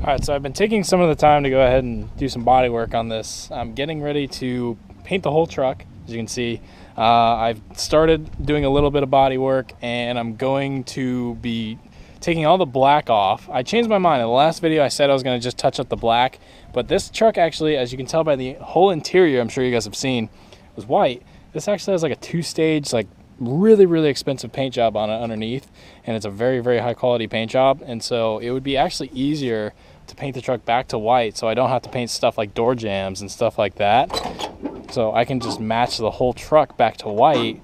All right, so I've been taking some of the time to go ahead and do some body work on this. I'm getting ready to paint the whole truck. As you can see, I've started doing a little bit of body work, and I'm going to be taking all the black off. I changed my mind. In the last video, I said I was going to just touch up the black, but this truck actually, as you can tell by the whole interior, I'm sure you guys have seen, was white. This actually has like a two-stage, like really expensive paint job on it underneath, and it's a very high quality paint job. And so it would be actually easier to paint the truck back to white, so I don't have to paint stuff like door jambs and stuff like that. So I can just match the whole truck back to white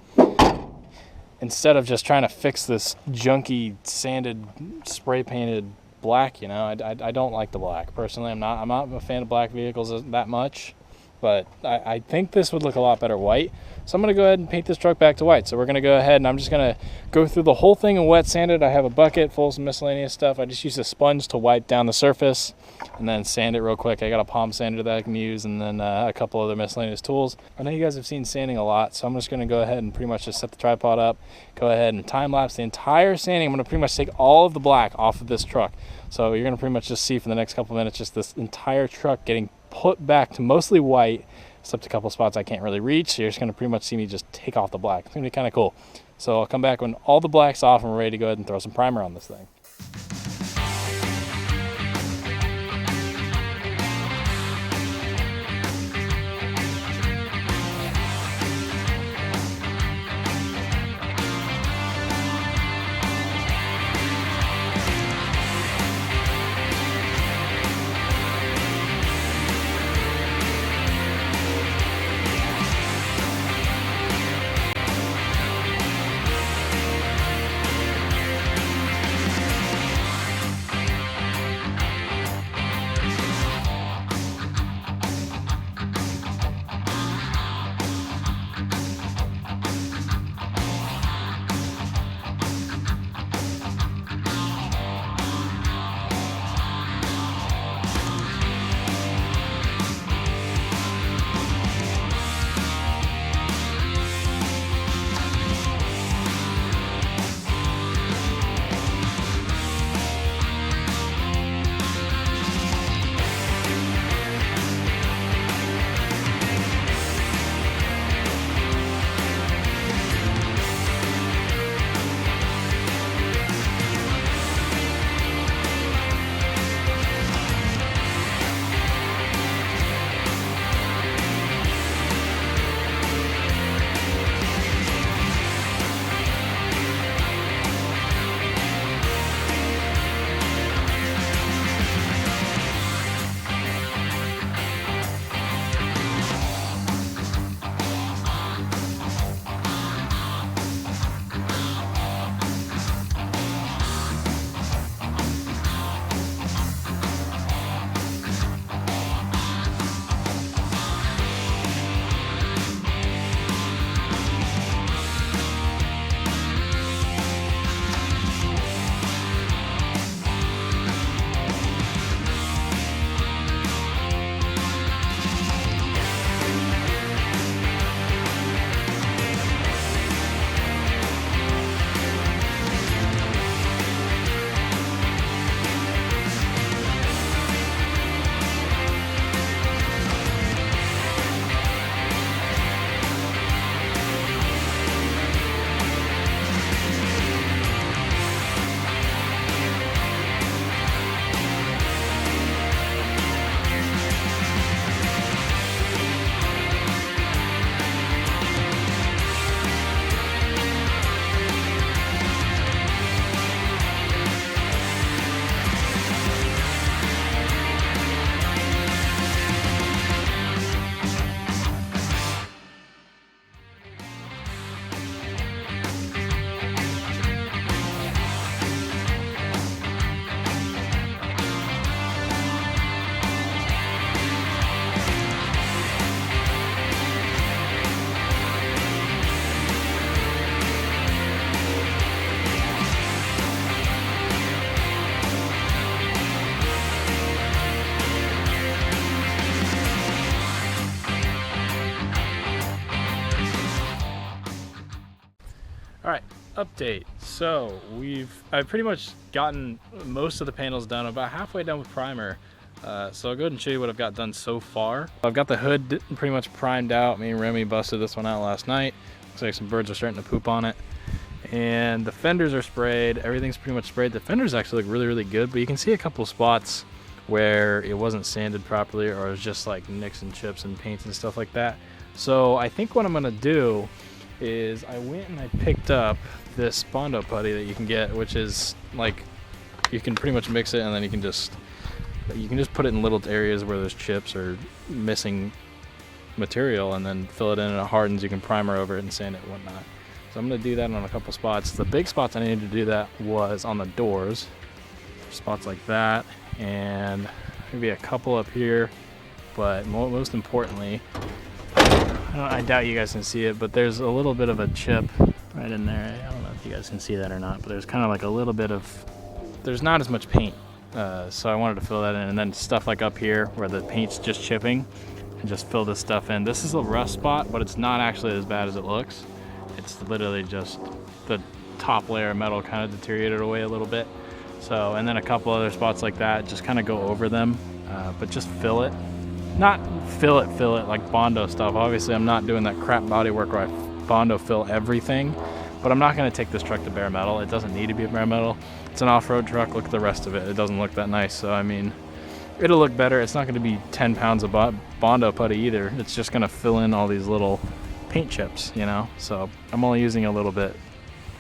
instead of just trying to fix this junky sanded spray painted black. You know, I don't like the black personally. I'm not a fan of black vehicles that much, but I think this would look a lot better white. So I'm going to go ahead and paint this truck back to white. So we're going to go ahead and I'm just going to go through the whole thing and wet sand it. I have a bucket full of some miscellaneous stuff. I just use a sponge to wipe down the surface and then sand it real quick. I got a palm sander that I can use, and then a couple other miscellaneous tools. I know you guys have seen sanding a lot, so I'm just going to go ahead and pretty much just set the tripod up, go ahead and time lapse the entire sanding. I'm going to pretty much take all of the black off of this truck. So you're going to pretty much just see for the next couple minutes just this entire truck getting put back to mostly white, except a couple spots I can't really reach. So you're just going to pretty much see me just take off the black. It's going to be kind of cool. So I'll come back when all the black's off and we're ready to go ahead and throw some primer on this thing. update. So I've pretty much gotten most of the panels done, about halfway done with primer. So I'll go ahead and show you what I've got done so far. I've got the hood pretty much primed out. Me and Remy busted this one out last night. Looks like some birds are starting to poop on it. And the fenders are sprayed. Everything's pretty much sprayed. The fenders actually look really, really good, but you can see a couple of spots where it wasn't sanded properly, or it was just like nicks and chips and paints and stuff like that. So I think what I'm gonna do is I went and I picked up this Bondo putty that you can get, which is like, you can pretty much mix it and then you can just put it in little areas where there's chips or missing material, and then fill it in and it hardens. You can primer over it and sand it and whatnot. So I'm gonna do that on a couple spots. The big spots I needed to do that was on the doors, spots like that, and maybe a couple up here. But most importantly, I doubt you guys can see it, but there's a little bit of a chip right in there. I don't know if you guys can see that or not, but there's kind of like a little bit of, there's not as much paint. So I wanted to fill that in, and then stuff like up here where the paint's just chipping, and just fill this stuff in. This is a rough spot, but it's not actually as bad as it looks. It's literally just the top layer of metal kind of deteriorated away a little bit. So, and then a couple other spots like that, just kind of go over them, but just fill it. Not fill it like Bondo stuff. Obviously I'm not doing that crap body work where I Bondo fill everything, but I'm not going to take this truck to bare metal. It doesn't need to be bare metal. It's an off-road truck. Look at the rest of it. It doesn't look that nice. So I mean, it'll look better. It's not going to be 10 pounds of Bondo putty either. It's just going to fill in all these little paint chips, you know. So I'm only using a little bit.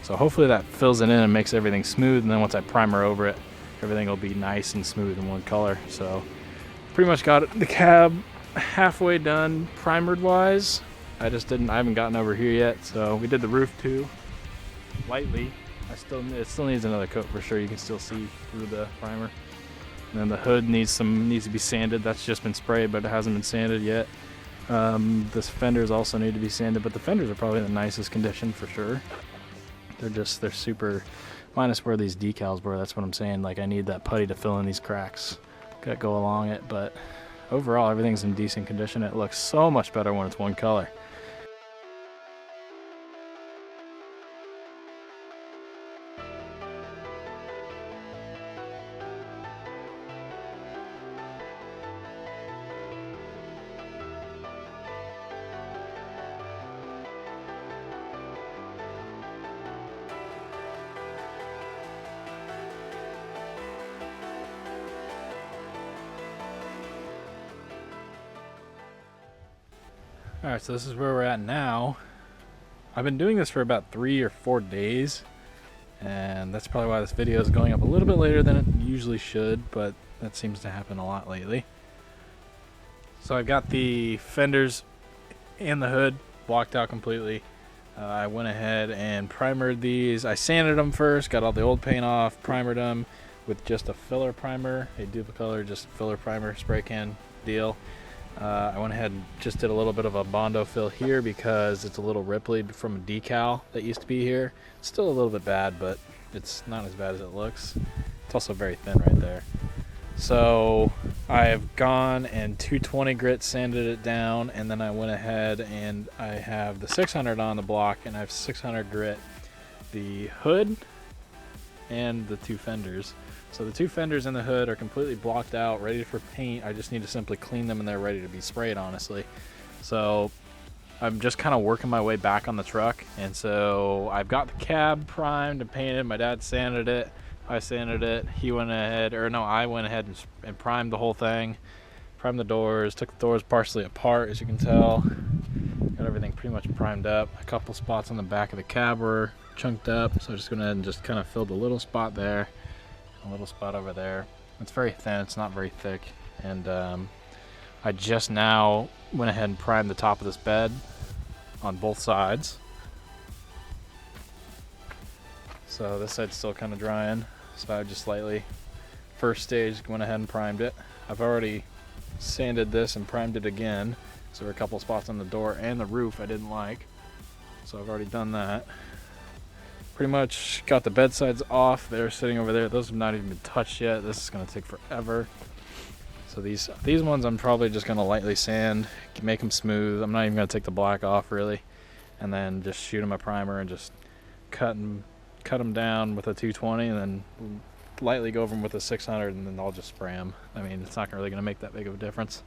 So hopefully that fills it in and makes everything smooth, and then once I primer over it, everything will be nice and smooth in one color. So pretty much got the cab halfway done primered wise. I haven't gotten over here yet. So we did the roof too, lightly. It still needs another coat for sure. You can still see through the primer. And then the hood needs to be sanded. That's just been sprayed, but it hasn't been sanded yet. The fenders also need to be sanded, but the fenders are probably in the nicest condition for sure. They're super, minus where these decals were. That's what I'm saying. Like, I need that putty to fill in these cracks that go along it, but overall everything's in decent condition. It looks so much better when it's one color. Alright, so this is where we're at now. I've been doing this for about 3 or 4 days, and that's probably why this video is going up a little bit later than it usually should, but that seems to happen a lot lately. So I've got the fenders and the hood blocked out completely. I went ahead and primered these. I sanded them first, got all the old paint off, primered them with just a filler primer, a Duplicolor just filler primer spray can deal. I went ahead and just did a little bit of a Bondo fill here because it's a little rippled from a decal that used to be here. It's still a little bit bad, but it's not as bad as it looks. It's also very thin right there. So I have gone and 220 grit sanded it down, and then I went ahead and I have the 600 on the block, and I have 600 grit the hood and the 2 fenders. So the 2 fenders and the hood are completely blocked out, ready for paint. I just need to simply clean them and they're ready to be sprayed, honestly. So I'm just kind of working my way back on the truck. And so I've got the cab primed and painted. My dad sanded it. I sanded it. He went ahead, or no, I went ahead and primed the whole thing. Primed the doors, took the doors partially apart, as you can tell. Got everything pretty much primed up. A couple spots on the back of the cab were chunked up. So I just went ahead and just kind of filled a little spot there. A little spot over there. It's very thin, it's not very thick, and I just now went ahead and primed the top of this bed on both sides. So this side's still kind of drying, so I just slightly, first stage, went ahead and primed it. I've already sanded this and primed it again, so there were a couple spots on the door and the roof I didn't like, so I've already done that. Pretty much got the bed sides off. They're sitting over there. Those have not even been touched yet. This is going to take forever. So these ones I'm probably just going to lightly sand, make them smooth. I'm not even going to take the black off really, and then just shoot them a primer and just cut them down with a 220 and then lightly go over them with a 600, and then I'll just spray them. I mean, it's not really going to make that big of a difference.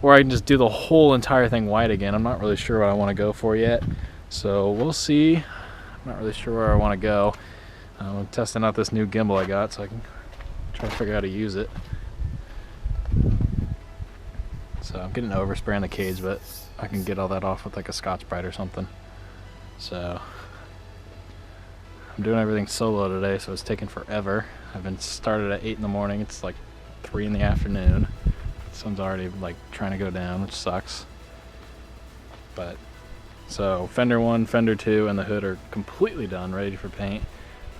Or I can just do the whole entire thing white again. I'm not really sure what I want to go for yet, so we'll see. I'm not really sure where I want to go. I'm testing out this new gimbal I got so I can try to figure out how to use it. So I'm getting overspray on the cage, but I can get all that off with like a Scotch-Brite or something. So I'm doing everything solo today, so it's taking forever. I've been started at 8 in the morning. It's like 3 in the afternoon. The sun's already like trying to go down, which sucks. But so fender 1, fender 2, and the hood are completely done, ready for paint.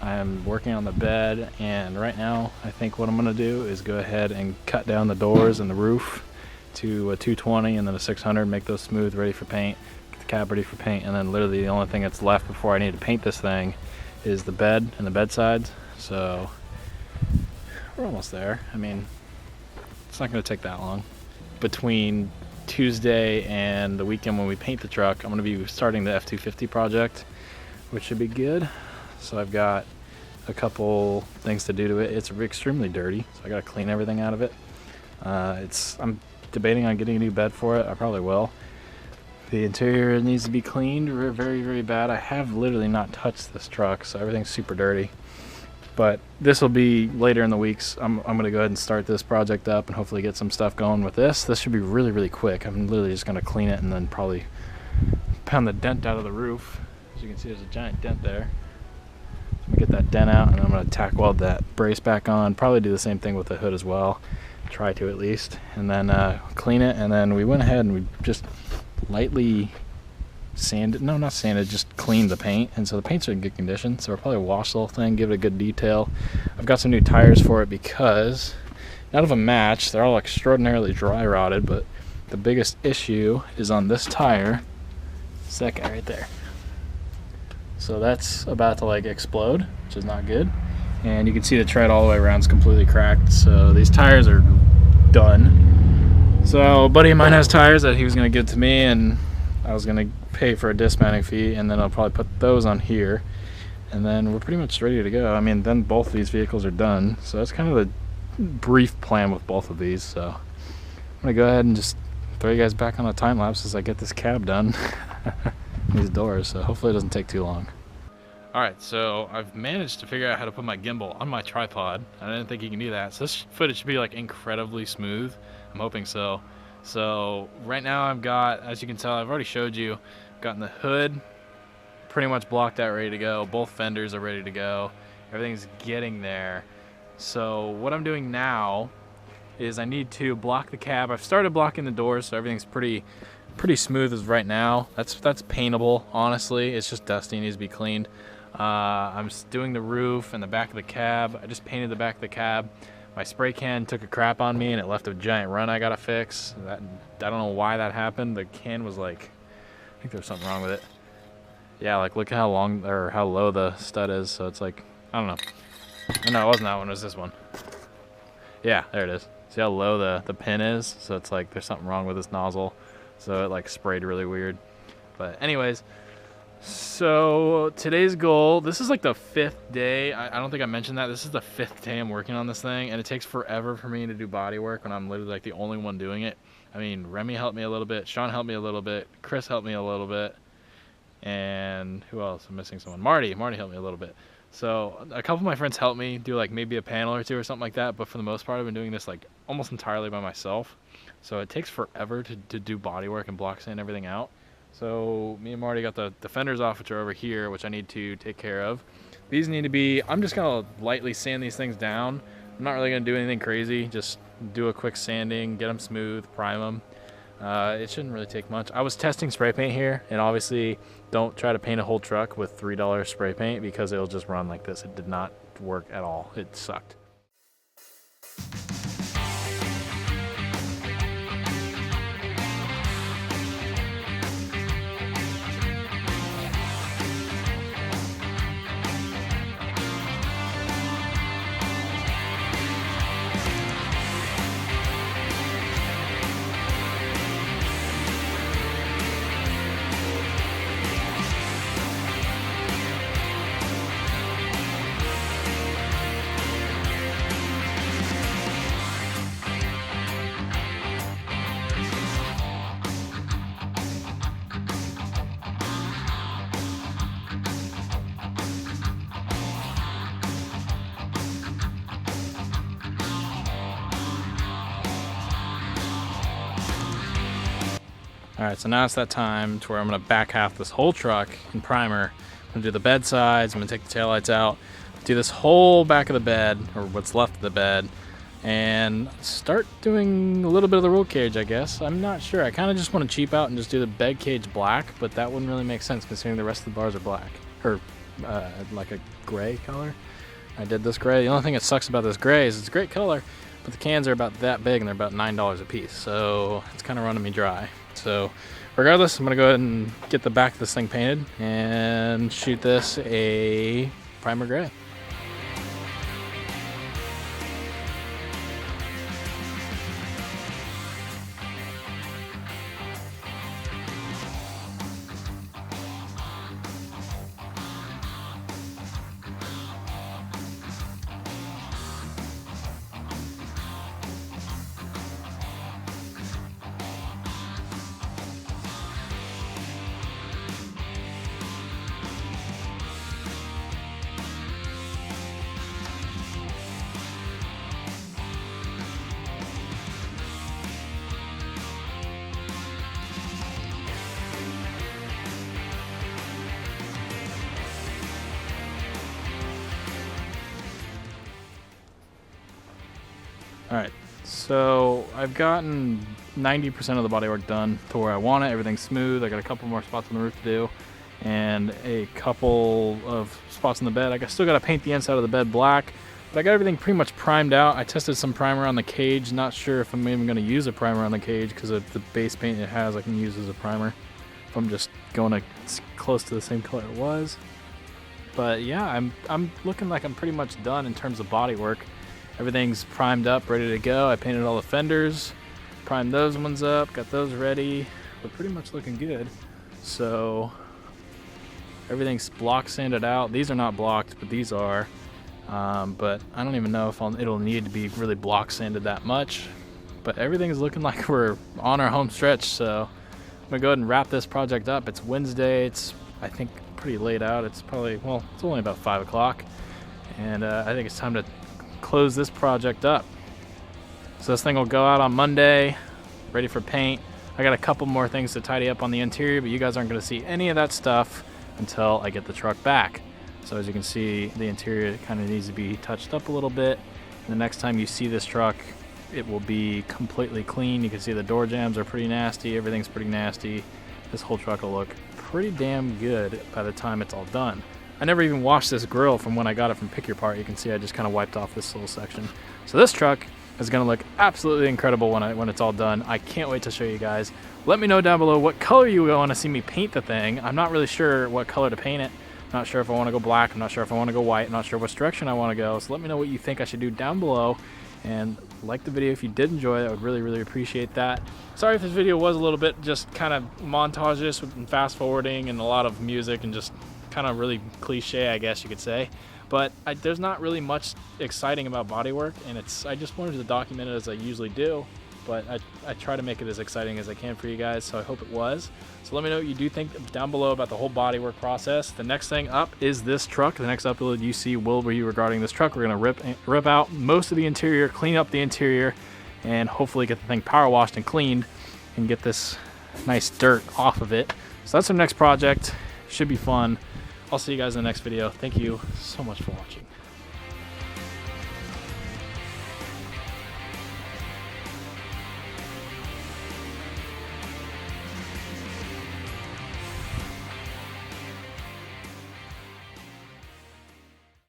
I am working on the bed, and right now I think what I'm going to do is go ahead and cut down the doors and the roof to a 220 and then a 600, make those smooth, ready for paint, get the cab ready for paint, and then literally the only thing that's left before I need to paint this thing is the bed and the bed sides. So we're almost there. I mean, it's not going to take that long. Between Tuesday and the weekend when we paint the truck, I'm going to be starting the F-250 project, which should be good. So I've got a couple things to do to it. It's extremely dirty, so I got to clean everything out of it. I'm debating on getting a new bed for it. I probably will. The interior needs to be cleaned very, very bad. I have literally not touched this truck, so everything's super dirty. But this will be later in the weeks. I'm going to go ahead and start this project up and hopefully get some stuff going with this. This should be really, really quick. I'm literally just going to clean it and then probably pound the dent out of the roof. As you can see, there's a giant dent there. I'm going to get that dent out, and I'm going to tack weld that brace back on. Probably do the same thing with the hood as well. Try to at least. And then clean it, and then we went ahead and we just lightly sanded, no, not sanded, just cleaned the paint. And so the paint's in good condition, so we'll probably wash the whole thing, give it a good detail. I've got some new tires for it because none of them match. They're all extraordinarily dry rotted, but the biggest issue is on this tire. It's that guy right there. So that's about to like explode, which is not good. And you can see the tread all the way around is completely cracked. So these tires are done. So a buddy of mine has tires that he was going to give to me, and I was going to pay for a dismounting fee, and then I'll probably put those on here. And then we're pretty much ready to go. I mean, then both these vehicles are done. So that's kind of the brief plan with both of these. So I'm going to go ahead and just throw you guys back on a time lapse as I get this cab done. These doors, so hopefully it doesn't take too long. Alright, so I've managed to figure out how to put my gimbal on my tripod. I didn't think you can do that. So this footage should be like incredibly smooth. I'm hoping so. So right now I've got, as you can tell, I've already showed you, gotten the hood pretty much blocked out, ready to go. Both fenders are ready to go. Everything's getting there. So what I'm doing now is I need to block the cab. I've started blocking the doors, so everything's pretty smooth as right now. That's paintable, honestly. It's just dusty, it needs to be cleaned. I'm doing the roof and the back of the cab. I just painted the back of the cab. My spray can took a crap on me and it left a giant run I gotta fix. I don't know why that happened. The can was like, I think there's something wrong with it. Yeah, like look at how long or how low the stud is. So it's like, I don't know. No, it wasn't that one, it was this one. Yeah, there it is. See how low the pin is? So it's like there's something wrong with this nozzle. So it like sprayed really weird. But anyways, so today's goal, this is like the 5th day. I don't think I mentioned that. This is the 5th day I'm working on this thing, and it takes forever for me to do body work when I'm literally like the only one doing it. I mean, Remy helped me a little bit, Sean helped me a little bit, Chris helped me a little bit, and who else? I'm missing someone. Marty helped me a little bit. So a couple of my friends helped me do like maybe a panel or two or something like that, but for the most part I've been doing this like almost entirely by myself. So it takes forever to do body work and block sand everything out. So me and Marty got the fenders off, which are over here, which I need to take care of. These need to be, I'm just gonna lightly sand these things down. I'm not really gonna do anything crazy, just do a quick sanding, get them smooth, prime them. It shouldn't really take much. I was testing spray paint here, and obviously don't try to paint a whole truck with $3 spray paint because it'll just run like this. It did not work at all. It sucked. All right, so now it's that time to where I'm gonna back half this whole truck in primer. I'm gonna do the bed sides, I'm gonna take the taillights out, do this whole back of the bed, or what's left of the bed, and start doing a little bit of the roll cage, I guess. I'm not sure. I kind of just want to cheap out and just do the bed cage black, but that wouldn't really make sense considering the rest of the bars are black, or like a gray color. I did this gray. The only thing that sucks about this gray is it's a great color, but the cans are about that big and they're about $9 a piece, so it's kind of running me dry. So regardless, I'm gonna go ahead and get the back of this thing painted and shoot this a primer gray. Alright, so I've gotten 90% of the bodywork done to where I want it. Everything's smooth. I got a couple more spots on the roof to do and a couple of spots on the bed. I still got to paint the inside of the bed black, but I got everything pretty much primed out. I tested some primer on the cage. Not sure if I'm even going to use a primer on the cage because of the base paint it has I can use as a primer if I'm just going close to the same color it was. But yeah, I'm looking like I'm pretty much done in terms of bodywork. Everything's primed up, ready to go. I painted all the fenders, primed those ones up, got those ready. We're pretty much looking good. So everything's block sanded out. These are not blocked, but these are. But I don't even know if it'll need to be really block sanded that much. But everything's looking like we're on our home stretch. So I'm gonna go ahead and wrap this project up. It's Wednesday. It's, I think, pretty late out. It's probably, well, it's only about 5 o'clock. And I think it's time to close this project up. So this thing will go out on Monday, ready for paint. I got a couple more things to tidy up on the interior, but you guys aren't going to see any of that stuff until I get the truck back. So as you can see, the interior kind of needs to be touched up a little bit. And the next time you see this truck, it will be completely clean. You can see the door jambs are pretty nasty. Everything's pretty nasty. This whole truck will look pretty damn good by the time it's all done. I never even washed this grill from when I got it from Pick Your Part. You can see I just kind of wiped off this little section. So this truck is going to look absolutely incredible when it's all done. I can't wait to show you guys. Let me know down below what color you want to see me paint the thing. I'm not really sure what color to paint it. I'm not sure if I want to go black. I'm not sure if I want to go white. I'm not sure which direction I want to go. So let me know what you think I should do down below. And like the video if you did enjoy it. I would really, really appreciate that. Sorry if this video was a little bit just kind of montages and fast forwarding and a lot of music and just kind of really cliche, I guess you could say. But there's not really much exciting about bodywork, and I just wanted to document it as I usually do, but I try to make it as exciting as I can for you guys, so I hope it was. So let me know what you do think down below about the whole bodywork process. The next thing up is this truck. The next upload you see will be regarding this truck. We're going to rip out most of the interior, clean up the interior, and hopefully get the thing power washed and cleaned and get this nice dirt off of it. So that's our next project. Should be fun. I'll see you guys in the next video. Thank you so much for watching.